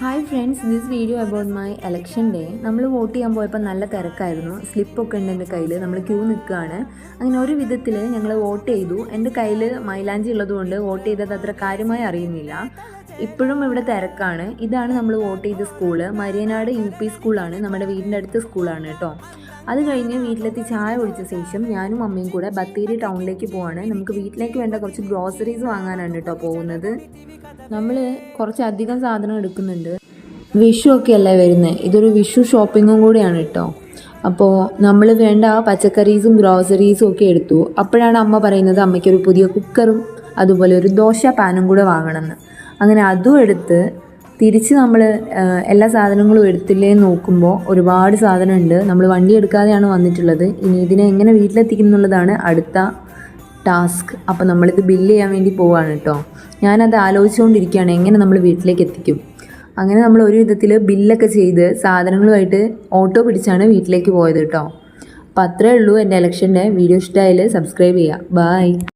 Hi friends, this video about my election day. നമ്മൾ vote ചെയ്യാൻ പോയപ്പോൾ നല്ല തിരക്കായിരുന്നു. സ്ലിപ്പൊക്കെ ഉണ്ട് എൻ്റെ കയ്യിൽ. നമ്മൾ ക്യൂ നിൽക്കുകയാണ്. അങ്ങനെ ഒരു വിധത്തിൽ ഞങ്ങൾ വോട്ട് ചെയ്തു. എൻ്റെ കയ്യിൽ മൈലാഞ്ചി ഉള്ളതുകൊണ്ട് വോട്ട് ചെയ്തത് അത്ര കാര്യമായി അറിയുന്നില്ല. ഇപ്പോഴും ഇവിടെ തിരക്കാണ്. ഇതാണ് നമ്മൾ വോട്ട് ചെയ്ത സ്കൂള്. മരിയനാട് UP സ്കൂളാണ്. നമ്മുടെ വീടിൻ്റെ അടുത്ത സ്കൂളാണ് കേട്ടോ. അത് കഴിഞ്ഞ് വീട്ടിലെത്തി ചായ കുടിച്ച ശേഷം ഞാനും അമ്മയും കൂടെ ബത്തേരി ടൗണിലേക്ക് പോവാണ്. നമുക്ക് വീട്ടിലേക്ക് വേണ്ട കുറച്ച് ഗ്രോസറീസ് വാങ്ങാനാണ് കേട്ടോ പോകുന്നത്. നമ്മൾ കുറച്ചധികം സാധനം എടുക്കുന്നുണ്ട്. വിഷു ഒക്കെ അല്ലേ വരുന്നത്. ഇതൊരു വിഷു ഷോപ്പിങ്ങും കൂടിയാണ് കേട്ടോ. അപ്പോൾ നമ്മൾ വേണ്ട പച്ചക്കറീസും ഗ്രോസറീസും ഒക്കെ എടുത്തു. അപ്പോഴാണ് അമ്മ പറയുന്നത് അമ്മയ്ക്കൊരു പുതിയ കുക്കറും അതുപോലെ ഒരു ദോശ പാനും കൂടെ വാങ്ങണമെന്ന്. അങ്ങനെ അതും എടുത്ത് തിരിച്ച് നമ്മൾ എല്ലാ സാധനങ്ങളും എടുത്തില്ലേന്ന് നോക്കുമ്പോൾ ഒരുപാട് സാധനമുണ്ട്. നമ്മൾ വണ്ടി എടുക്കാതെയാണ് വന്നിട്ടുള്ളത്. ഇനി ഇതിനെ എങ്ങനെ വീട്ടിലെത്തിക്കുന്നുള്ളതാണ് അടുത്ത ടാസ്ക്. അപ്പോൾ നമ്മളിത് ബില്ല് ചെയ്യാൻ വേണ്ടി പോവാണ് കേട്ടോ. ഞാനത് ആലോചിച്ചുകൊണ്ടിരിക്കുകയാണ് എങ്ങനെ നമ്മൾ വീട്ടിലേക്ക് എത്തിക്കും. അങ്ങനെ നമ്മൾ ഒരു വിധത്തിൽ ബില്ലൊക്കെ ചെയ്ത് സാധനങ്ങളുമായിട്ട് ഓട്ടോ പിടിച്ചാണ് വീട്ടിലേക്ക് പോയത് കേട്ടോ. അപ്പോൾ അത്രയേ ഉള്ളൂ എൻ്റെ ഇലക്ഷൻ്റെ വീഡിയോ. ഇഷ്ടമായാൽ സബ്സ്ക്രൈബ് ചെയ്യുക. ബൈ.